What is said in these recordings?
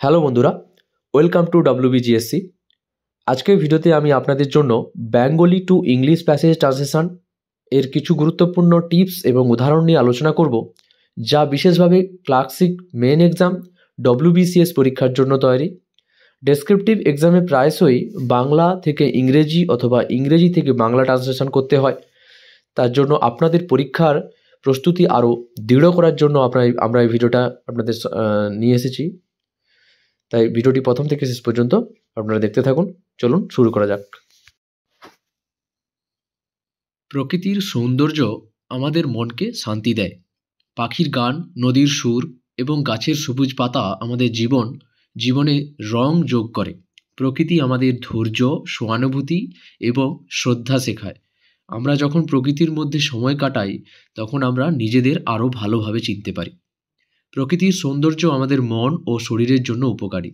Hello বন্ধুরা, welcome to WBGSC। আজকের ভিডিওতে আমি আপনাদের জন্য Bengali to English passage translation এর কিছু গুরুত্বপূর্ণ টিপস এবং উদাহরণ নিয়ে আলোচনা করব, যা বিশেষভাবে ক্লাসিক মেন এক্সাম WBCS পরীক্ষার জন্য তৈরি। ডেসক্রিপটিভ এক্সামে প্রায়শই বাংলা থেকে ইংরেজি অথবা ইংরেজি থেকে বাংলা ট্রান্সলেশন করতে হয়। তার জন্য আপনাদের পরীক্ষার প্রস্তুতি আরও দৃঢ় করার জন্য আমরা এই ভিডিওটা আপনাদের নিয়ে এসেছি। তাই ভিডিওটি প্রথম থেকে শেষ পর্যন্ত আপনারা দেখতে থাকুন। চলুন শুরু করা যাক। প্রকৃতির সৌন্দর্য আমাদের মনকে শান্তি দেয়। পাখির গান, নদীর সুর এবং গাছের সবুজ পাতা আমাদের জীবনে রং যোগ করে। প্রকৃতি আমাদের ধৈর্য, সহানুভূতি এবং শ্রদ্ধা শেখায়। আমরা যখন প্রকৃতির মধ্যে সময় কাটাই, তখন আমরা নিজেদের আরও ভালোভাবে চিনতে পারি। প্রকৃতির সৌন্দর্য আমাদের মন ও শরীরের জন্য উপকারী।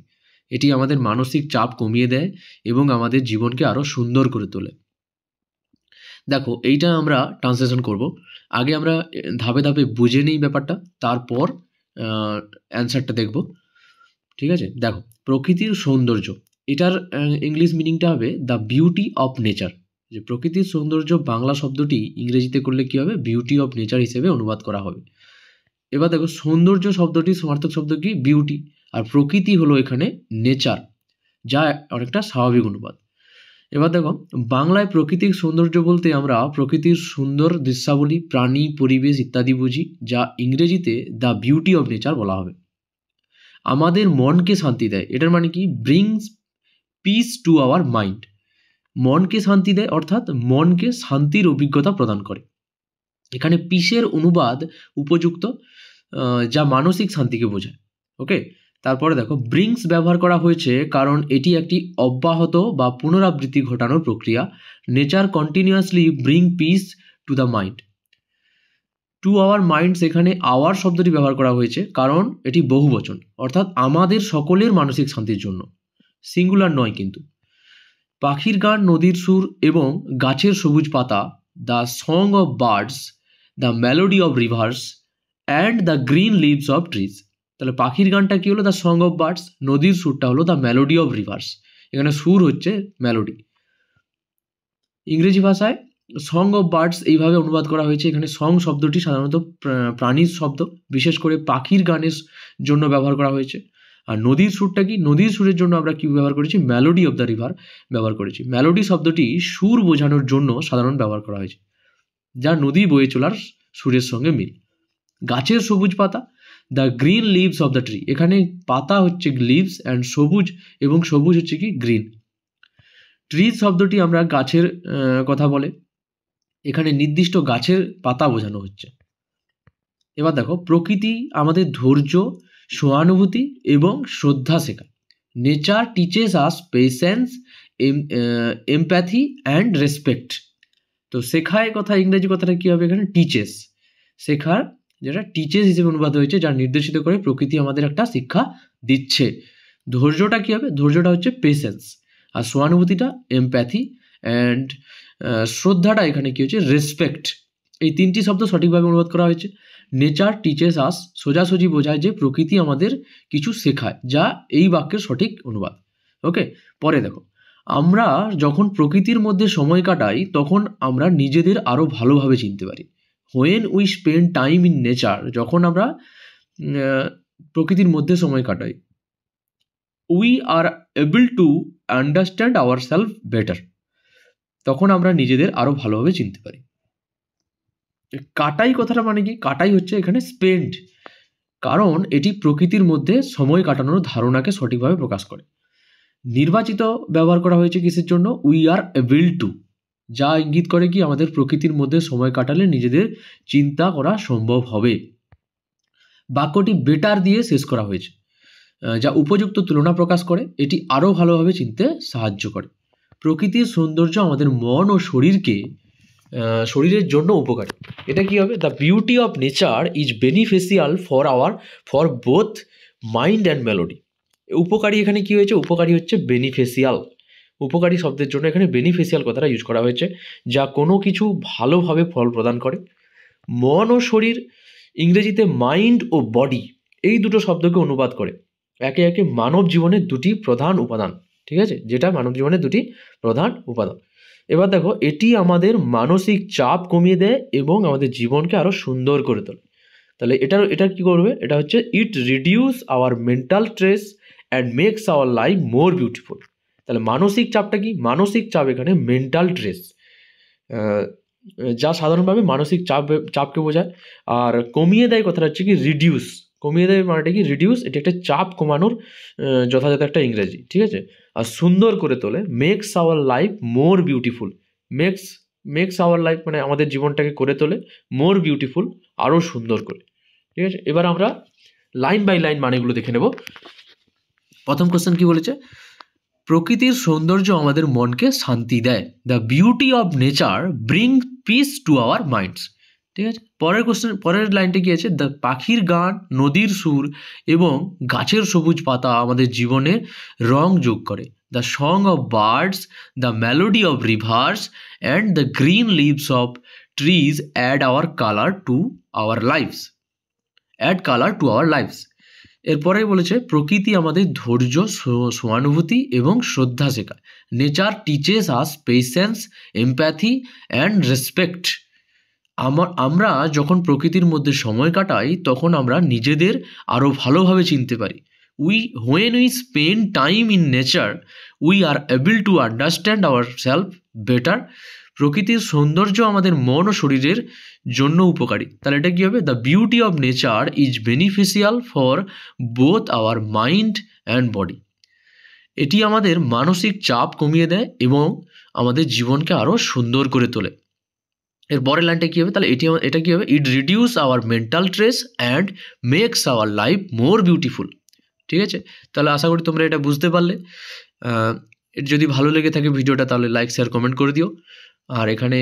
এটি আমাদের মানসিক চাপ কমিয়ে দেয় এবং আমাদের জীবনকে আরও সুন্দর করে তোলে। দেখো, এইটা আমরা ট্রান্সলেশন করব। আগে আমরা ধাপে ধাপে বুঝে নিই ব্যাপারটা, তারপর অ্যান্সারটা দেখব। ঠিক আছে? দেখো, প্রকৃতির সৌন্দর্য, এটার ইংলিশ মিনিংটা হবে দ্য বিউটি অফ নেচার। যে প্রকৃতির সৌন্দর্য বাংলা শব্দটি ইংরেজিতে করলে কী হবে? বিউটি অফ নেচার হিসেবে অনুবাদ করা হবে। এবার দেখো, সৌন্দর্য শব্দটি সমার্থক শব্দ কি? বিউটি। আর প্রকৃতি হলো এখানে নেচার, যা অনেকটা স্বাভাবিক অনুবাদ। এবার দেখো, বাংলায় প্রাকৃতিক সৌন্দর্য বলতে আমরা প্রকৃতির সুন্দর দৃশ্যাবলী, প্রাণী, পরিবেশ ইত্যাদি বুঝি, যা ইংরেজিতে দ্য বিউটি অফ নেচার বলা হবে। আমাদের মনকে শান্তি দেয়, এটার মানে কি? Brings piece to our mind. মনকে শান্তি দেয় অর্থাৎ মনকে শান্তির অভিজ্ঞতা প্রদান করে। এখানে পিসের অনুবাদ উপযুক্ত, যা মানসিক শান্তিকে বোঝায়। ওকে, তারপরে দেখো, ব্রিংস ব্যবহার করা হয়েছে কারণ এটি একটি অব্যাহত বা পুনরাবৃত্তি ঘটানোর প্রক্রিয়া। Nature continuously bring piece to the mind. To our minds, এখানে আওয়ার শব্দটি ব্যবহার করা হয়েছে কারণ এটি বহুবচন, অর্থাৎ আমাদের সকলের মানসিক শান্তির জন্য, সিঙ্গুলার নয় কিন্তু। পাখির গান, নদীর সুর এবং গাছের সবুজ পাতা, the song of birds, the melody of rivers and the green leaves of trees. তাহলে পাখির গানটা কি হলো? The song of birds. নদীর সুরটা হলো দ্য মেলোডি অফ রিভার্স। এখানে সুর হচ্ছে মেলোডি। ইংরেজি ভাষায় সং অফ বার্ডস এইভাবে অনুবাদ করা হয়েছে। এখানে সং শব্দটি সাধারণত প্রাণীর শব্দ, বিশেষ করে পাখির গানের জন্য ব্যবহার করা হয়েছে। আর নদীর সুরটা কি? নদীর সুরের জন্য আমরা কি ব্যবহার করেছি? মেলোডি অফ দ্য রিভার ব্যবহার করেছি। মেলোডি শব্দটি সুর বোঝানোর জন্য সাধারণ ব্যবহার করা হয়েছে, যা নদী বয়ে চলার সুরের সঙ্গে মিল। গাছের সবুজ পাতা, the green leaves of the tree. এখানে পাতা হচ্ছে লিভস অ্যান্ড সবুজ, এবং সবুজ হচ্ছে কি? গ্রিন। ট্রিজ শব্দটি আমরা গাছের কথা বলে, এখানে নির্দিষ্ট গাছের পাতা বোঝানো হচ্ছে। এবার দেখো, প্রকৃতি আমাদের ধৈর্য, সহানুভূতি এবং শ্রদ্ধা শেখায়। Nature teaches us patience, empathy and respect. তো শেখায় কথা, ইংরেজি কথাটা কী হবে এখানে? টিচেস। শেখার, যেটা টিচেস হিসেবে অনুবাদ হয়েছে, যা নির্দেশিত করে প্রকৃতি আমাদের একটা শিক্ষা দিচ্ছে। ধৈর্যটা কী হবে? ধৈর্যটা হচ্ছে পেশেন্স। আর সহানুভূতিটা এমপ্যাথি, অ্যান্ড শ্রদ্ধাটা এখানে কী হচ্ছে? রেসপেক্ট। এই তিনটি শব্দ সঠিকভাবে অনুবাদ করা হয়েছে। নেচার টিচেস আস সোজাসুজি বোঝায় যে প্রকৃতি আমাদের কিছু শেখায়, যা এই বাক্যের সঠিক অনুবাদ। ওকে, পরে দেখো, আমরা যখন প্রকৃতির মধ্যে সময় কাটাই, তখন আমরা নিজেদের আরও ভালোভাবে চিনতে পারি। When we spend time in nature, যখন আমরা প্রকৃতির মধ্যে সময় কাটাই, we are able to understand our self better. তখন আমরা নিজেদের আরও ভালোভাবে চিনতে পারি। কাটাই কথাটা মানে কি? কাটাই হচ্ছে এখানে স্পেন্ড, কারণ এটি প্রকৃতির মধ্যে সময় কাটানোর ধারণাকে সঠিকভাবে প্রকাশ করে। নির্বাচিত ব্যবহার করা হয়েছে কিসের জন্য? উই আর এবল টু, যা ইঙ্গিত করে কি আমাদের প্রকৃতির মধ্যে সময় কাটালে নিজেদের চিন্তা করা সম্ভব হবে। বাক্যটি বেটার দিয়ে শেষ করা হয়েছে, যা উপযুক্ত তুলনা প্রকাশ করে। এটি আরও ভালোভাবে চিনতে সাহায্য করে। প্রকৃতির সৌন্দর্য আমাদের মন ও শরীরের জন্য উপকারী। এটা কি হবে? The beauty of nature is beneficial for both mind and melody. উপকারী এখানে কি হয়েছে? উপকারী হচ্ছে বেনিফিশিয়াল। উপকারী শব্দের জন্য এখানে বেনিফিশিয়াল কথাটা ইউজ করা হয়েছে, যা কোনো কিছু ভালোভাবে ফল প্রদান করে। মন ও শরীর, ইংরেজিতে মাইন্ড ও বডি, এই দুটো শব্দকে অনুবাদ করে। একে একে মানব জীবনের দুটি প্রধান উপাদান, ঠিক আছে, যেটা মানব জীবনের দুটি প্রধান উপাদান। এবার দেখো, এটি আমাদের মানসিক চাপ কমিয়ে দেয় এবং আমাদের জীবনকে আরও সুন্দর করে তোলে। তাহলে এটা কি করবে, এটা হচ্ছে it reduce our mental stress and makes our life more beautiful. তাহলে মানসিক চাপটা কি, মানসিক চাপ এখানে মেন্টাল স্ট্রেস, যা সাধারণভাবে মানসিক চাপকে বোঝায়। আর কমিয়ে দেয় কথাটা হচ্ছে কি রিডিউস, কমিয়ে দেয় মানেটা কি রিডিউস, এটি একটা চাপ কমানোর যথাযথ একটা ইংরেজি, ঠিক আছে। আর সুন্দর করে তোলে, makes our life more beautiful, makes our life মানে আমাদের জীবনটাকে করে তোলে মোর বিউটিফুল, আরও সুন্দর করে, ঠিক আছে। এবার আমরা লাইন বাই লাইন মানেগুলো দেখে নেব। প্রথম কোশ্চেন কি বলেছে, প্রকৃতির সৌন্দর্য আমাদের মনকে শান্তি দেয়। The beauty of nature bring piece to our minds, ঠিক আছে। পরের লাইনটা কি আছে, দ্য পাখির গান, নদীর সুর এবং গাছের সবুজ পাতা আমাদের জীবনে রং যোগ করে। The song of birds, the melody of rivers and the green leaves of trees add colour to our lifes. এরপরে বলেছে, প্রকৃতি আমাদের ধৈর্য, সহানুভূতি এবং শ্রদ্ধা শেখায়। Nature teaches us patience, empathy and respect. আমরা যখন প্রকৃতির মধ্যে সময় কাটাই তখন আমরা নিজেদের আরও ভালোভাবে চিনতে পারি। when we spend time in nature, we are able to understand ourselves better. প্রকৃতির সৌন্দর্য আমাদের মন ও শরীরের জন্য উপকারী। তাহলে এটা কী হবে, the beauty of nature is beneficial for both our mind and body. এটি আমাদের মানসিক চাপ কমিয়ে দেয় এবং আমাদের জীবনকে আরও সুন্দর করে তোলে। এর পরের লাইনটা কী হবে, তাহলে এটা কী হবে, it reduce our mental stress and makes our life more beautiful, ঠিক আছে। তাহলে আশা করি তোমরা এটা বুঝতে পারলে। যদি ভালো লেগে থাকে ভিডিওটা তাহলে লাইক শেয়ার কমেন্ট করে দিও। আর এখানে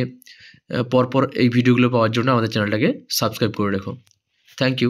পরপর এই ভিডিওগুলো পাওয়ার জন্য আমাদের চ্যানেলটাকে সাবস্ক্রাইব করে রেখো। Thank you.